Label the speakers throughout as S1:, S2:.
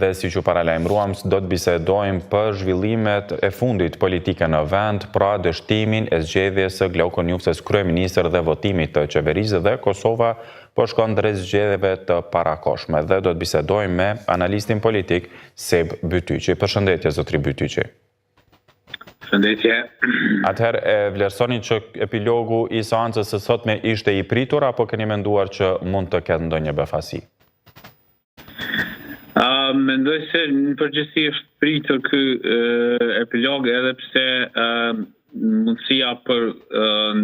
S1: dhe si që paralajmëruam, do të bisedojmë për zhvillimet e fundit politike në vend, pra dështimin e zgjedhjes së Glauku Njuftës kryeministër dhe votimit të qeverisë dhe Kosova po shkon drejt zgjedhjeve të parakoshme dhe do të bisedojmë me analistin politik Seb Bytyqi. Përshëndetje zotri Bytyqi.
S2: Përshëndetje.
S1: Atëherë e vlerësoni që epilogu i seancës së sotme ishte i pritur apo keni menduar që mund të ketë ndonjë befasi?
S2: Mendoj se në përgjithësi është pritur ky epilog edhe pse mundësia për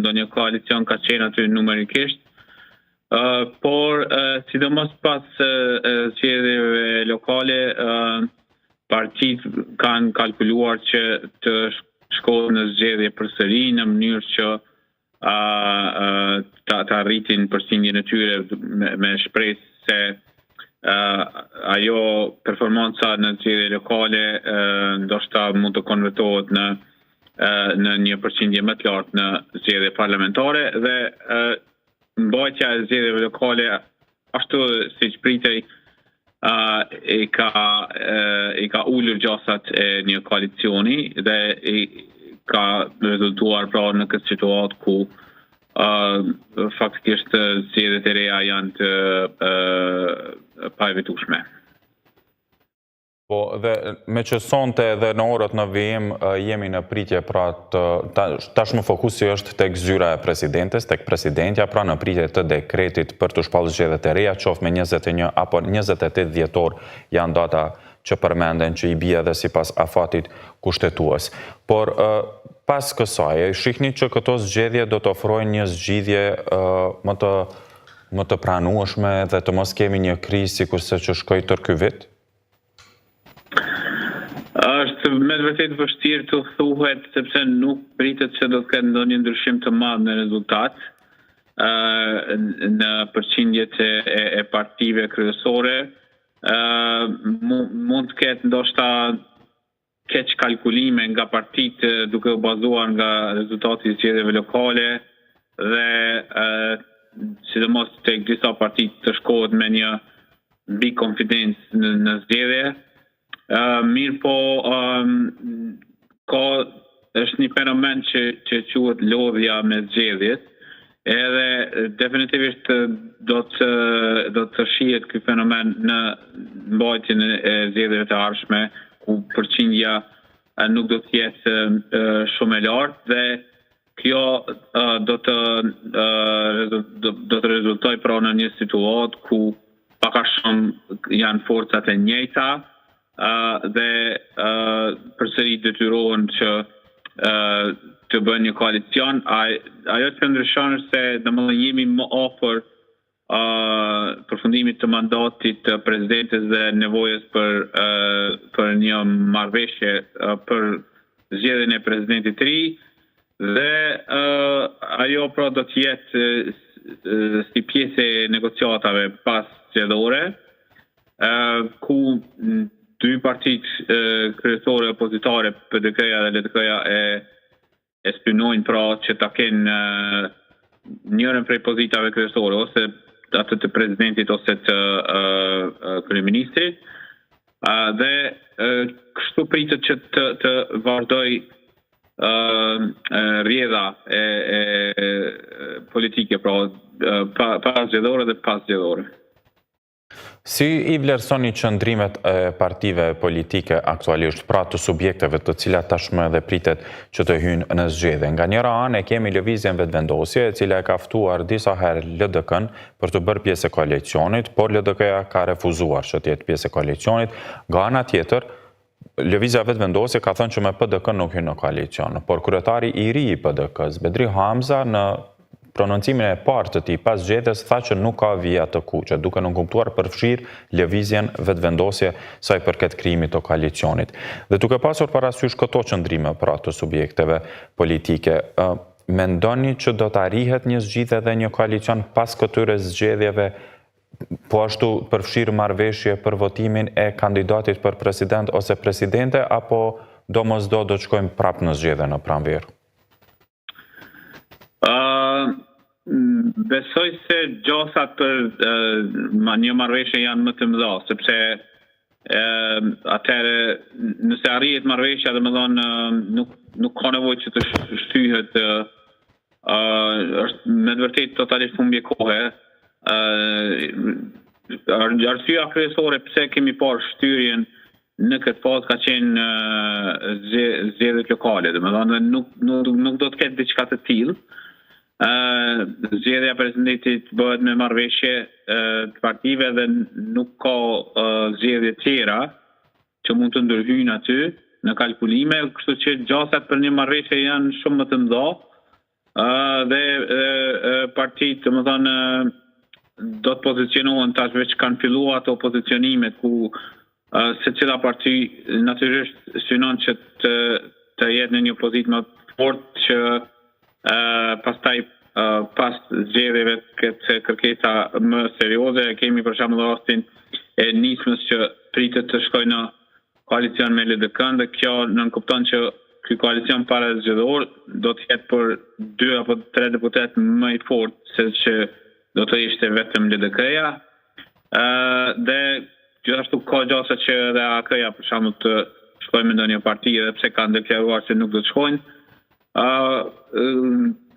S2: ndonjë koalicion ka qenë aty numerikisht, por sidomos pas zgjedhjeve lokale partitë kanë kalkuluar që të shkohen në zgjedhje përsëri në mënyrë që ta arritin përqindjen e tyre me shpresë se ajo performanca në zgjedhje lokale ndoshta mund të konvertohet në një përqindje më të lartë në zgjedhje parlamentare dhe mbajtja e zgjedhjeve lokale ashtu siç pritej i ka ulur gjasat e një koalicioni dhe ka rezultuar pra në këtë situatë ku faktikisht zgjedhjet e reja janë të paevitueshme.
S1: Po, dhe me që sonte dhe në orët në vijim jemi në pritje, pra tashmë fokusi është tek zyra e presidentes, tek presidentja, pra në pritje të dekretit për të shpallur zgjedhjet e reja, qoftë me 21 apo 28 dhjetor janë data që përmenden që i bie edhe sipas afatit kushtetues. Por pas kësaj, shihni që këto zgjedhje do të ofrojnë një zgjidhje më të pranueshme dhe të mos kemi një krizë sikurse që shkoi tër ky vit?
S2: Është me vërtet vështirë të thuhet sepse nuk pritet se do të ketë ndonjë ndryshim të madh në rezultat në përqindjet e partive kryesore. Mund të ketë ndoshta keq kalkulime nga partitë duke u bazuar nga rezultati i zgjedhjeve lokale dhe sidomos tek disa partitë të shkohet me një mbi konfidencë në zgjedhje. Mirë po, është një fenomen që quhet lodhja me zgjedhjet, edhe definitivisht do të shihet ky fenomen në mbajtjen e zgjedhjeve të ardhshme, ku përqindja nuk do të jetë shumë e lartë dhe kjo do të rezultojë pra në një situatë ku pak a shumë janë forcat e njëjta dhe përsëri detyrohen që të bëjnë një koalicion. Ajo që ndryshon është se domethënë jemi më afër përfundimit të mandatit të presidentes dhe nevojës për një marrëveshje për zgjedhjen e presidentit të ri dhe ajo pra do të jetë si pjesë e negociatave pas zgjedhore, ku dy partitë kryesore opozitare, PDK-ja dhe LDK-ja e spinojnë pra që ta kenë njërin prej pozitave kryesore, ose atë të presidentit ose të kryeministrit, dhe kështu pritet që të vazhdoj rrjedha e politike, pra pas zgjedhore dhe pas zgjedhore.
S1: Si i vlerësoni qëndrimet e partive politike aktualisht, pra të subjekteve të cilat tashmë dhe pritet që të hyjnë në zgjedhje? Nga njëra anë kemi lëvizjen vetëvendosje, e cila e ka ftuar disa herë LDK-n për të bërë pjesë e koalicionit, por LDK-ja ka refuzuar që të jetë pjesë e koalicionit. Nga ana tjetër, lëvizja vetëvendosje ka thënë që me PDK nuk hyn në koalicion, por kryetari i ri i PDK-s, Bedri Hamza, në prononcimin e parë të tij pas zgjedhjes tha që nuk ka vija të kuqe, duke nënkuptuar përfshirë lëvizjen vetëvendosje sa i përket krijimit të koalicionit. Dhe duke pasur parasysh këto qëndrime pra të subjekteve politike, mendoni që do të arrihet një zgjidhje dhe një koalicion pas këtyre zgjedhjeve, po ashtu përfshirë marrëveshje për votimin e kandidatit për president ose presidente, apo domosdo do të shkojmë prapë në zgjedhje në pranverë?
S2: Besoj se gjasat për një marrëveshje janë më të mëdha, sepse atëherë nëse arrihet marrëveshja, domethënë nuk ka nevojë që të shtyhet është me të vërtetë totalisht humbje kohe. Arsyeja kryesore pse kemi parë shtyrjen në këtë fazë ka qenë zgjedhjet lokale, domethënë nuk do të ketë diçka të tillë. Zgjedhja e presidentit bëhet me marrëveshje të partive dhe nuk ka zgjedhje tjera që mund të ndërhyjnë aty në kalkulime, kështu që gjasat për një marrëveshje janë shumë më të mëdha dhe partitë, domethënë, do të pozicionohen tash veç kanë filluar ato pozicionimet ku secila parti natyrisht synon që të jetë në një pozitë më të fortë që pastaj pas zgjedhjeve këtë kërkesa më serioze. Kemi për shembull rastin e nismës që pritet të shkojë në koalicion me LDK-n dhe kjo nënkupton që ky koalicion parazgjedhor do të jetë për 2 apo 3 deputet më i fortë se që do të ishte vetëm LDK-ja. Dhe gjithashtu ka gjasa që edhe AK-ja për shembull të shkojë me ndonjë parti edhe pse kanë deklaruar se nuk do të shkojnë.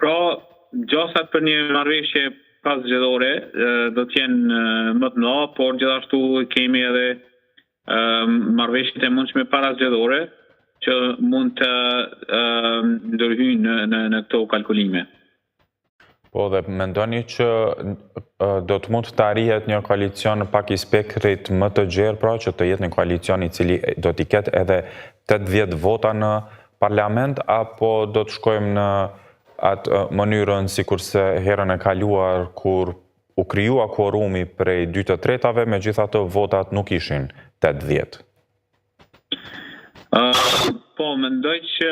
S2: Pra, gjasat për një marrëveshje pasgjedhore do të jenë më të mëdha, por gjithashtu kemi edhe marrëveshjet e mundshme parazgjedhore që mund të ndërhyjnë në këto kalkulime.
S1: Po dhe mendoni që do të mund të arrihet një koalicion pak i spektrit më të gjerë, pra që të jetë një koalicion i cili do t'i ketë edhe 80 vota në parlament, apo do të shkojmë në atë mënyrën si kurse herën e kaluar kur u krijua kuorumi prej 2/3, megjithatë votat nuk ishin 80?
S2: Po, mendoj që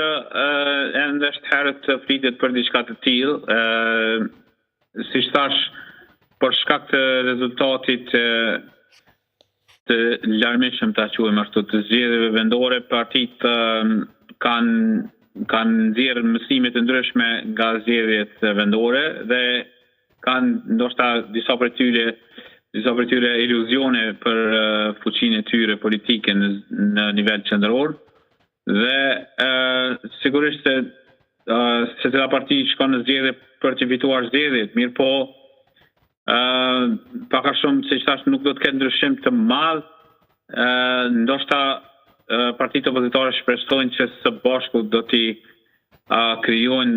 S2: ende është herët të flitet për diçka të tillë. Siç thash, për shkak të rezultatit të larmishëm, ta quajmë ashtu, të zgjedhjeve vendore, partitë kanë nxjerrë mësime të ndryshme nga zgjedhjet vendore dhe kanë ndoshta disa prej tyre iluzione për fuqinë e tyre politike në nivel qendror. Dhe sigurisht se secila parti shkon në zgjedhje për të fituar zgjedhjet, mirë po pak a shumë, siç thash, nuk do të ketë ndryshim të madh. Ndoshta partitë opozitare shpresojnë që së bashku do t'i krijojnë,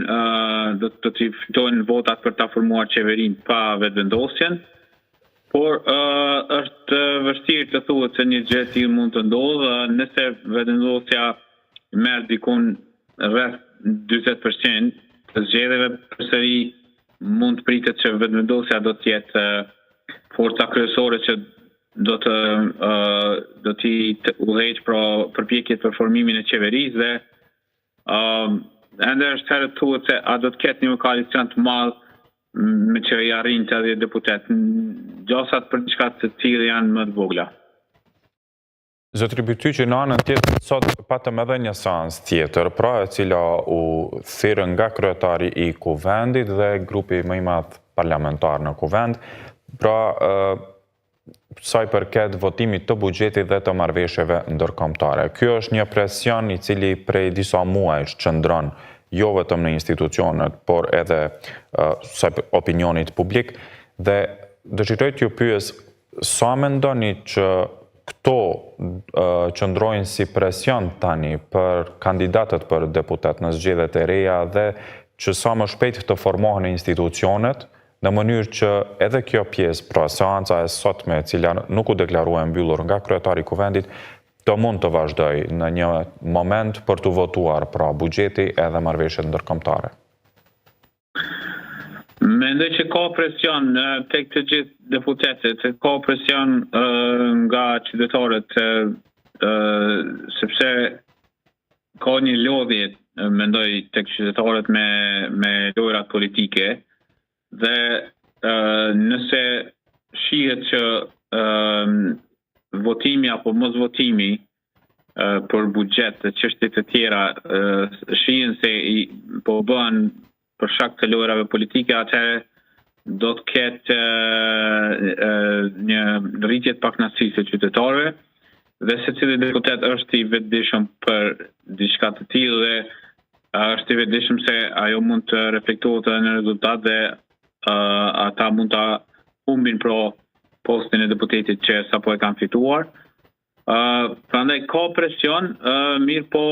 S2: do t'i fitojnë votat për ta formuar qeverinë pa vetëvendosjen. Por është vështirë të thuhet se një gjë e tillë mund të ndodhë nëse vetëvendosja merr dikun rreth 40% të zgjedhjeve. Përsëri mund të pritet që vetëvendosja do të jetë forca kryesore që do t'i udhëheqë përpjekjet për formimin e qeverisë dhe ende është herët thuhet se a do të ketë një koalicion të madh me që i arrin të 10 deputet. Gjasat për diçka të tillë janë më të vogla.
S1: Zotri Bytyqi, në anën tjetër, sot patëm edhe një seancë tjetër, pra e cila u thirrën nga kryetari i Kuvendit dhe grupi më i madh parlamentar në Kuvend, pra sa i përket votimit të buxhetit dhe të marrëveshjeve ndërkombëtare. Ky është një presion i cili prej disa muajsh qëndron jo vetëm në institucionet, por edhe sa opinionit publik, dhe dëshiroj t'ju pyes, sa mendoni që këto qëndrojnë si presion tani për kandidatët për deputet në zgjedhjet e reja dhe që sa më shpejt të formohen institucionet, në mënyrë që edhe kjo pjesë, pra seanca e sotme, e cila nuk u deklarua e mbyllur nga kryetari i Kuvendit, të mund të vazhdoj në një moment për të votuar pra buxheti edhe marrëveshjet ndërkombëtare?
S2: Mendoj që ka presion tek të gjithë deputetët, ka presion nga qytetarët, sepse ka një lodhje, mendoj, tek qytetarët me lojrat politike dhe nëse shihet që votimi apo mos votimi për buxhet dhe çështje të tjera shihen se po bëhen për shkak të lojrave politike, atëherë do të ketë një rritje të pakënaqësisë të qytetarëve dhe secili deputet është i vetëdijshëm për diçka të tillë dhe është i vetëdijshëm se ajo mund të reflektohet në rezultat dhe ata mund ta humbin pro postin e deputetit që sapo e kanë fituar. Prandaj ka presion, mirë po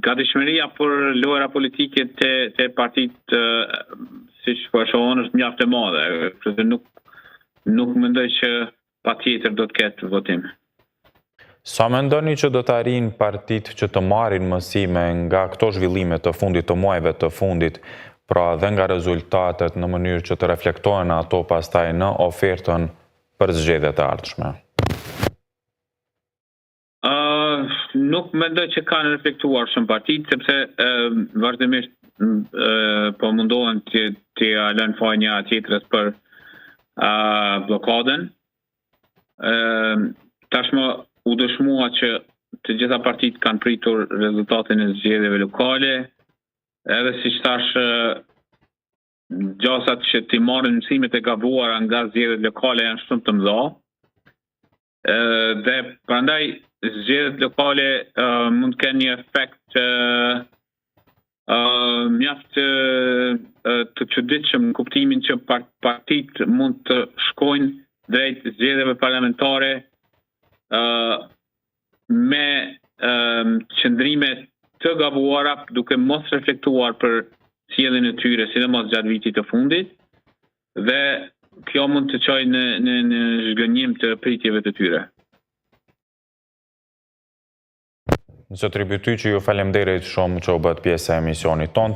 S2: gatishmëria për lojra politike te partitë siç po shohon është mjaft e madhe. Kështu nuk mendoj që patjetër do të ketë votim.
S1: Sa mendoni që do të arrijnë partitë që të marrin mësime nga këto zhvillime të fundit, të muajve të fundit, pra dhe nga rezultatet në mënyrë që të reflektohen ato pastaj në ofertën për zgjedhjet e ardhshme?
S2: Nuk mendoj që kanë reflektuar shumë partitë, sepse vazhdimisht po mundohen të lënë fajin njëra tjetrës për blokadën. Tashmë u dëshmua që të gjitha partitë kanë pritur rezultatin e zgjedhjeve lokale, edhe siç thash, gjasat që t'i marrin mësimet e gabuara nga zgjedhjet lokale janë shumë të mëdha. Dhe prandaj zgjedhjet lokale mund të kenë një efekt mjaft të çuditshëm në kuptimin që partitë mund të shkojnë drejt zgjedhjeve parlamentare me qëndrime të gabuara duke mos reflektuar për sjelljen e tyre, sidomos gjatë vitit të fundit, dhe kjo mund të çojë në zhgënjim të pritjeve të tyre.
S1: Zotri Byty, që ju faleminderit shumë që u bët pjesë e emisionit tonë.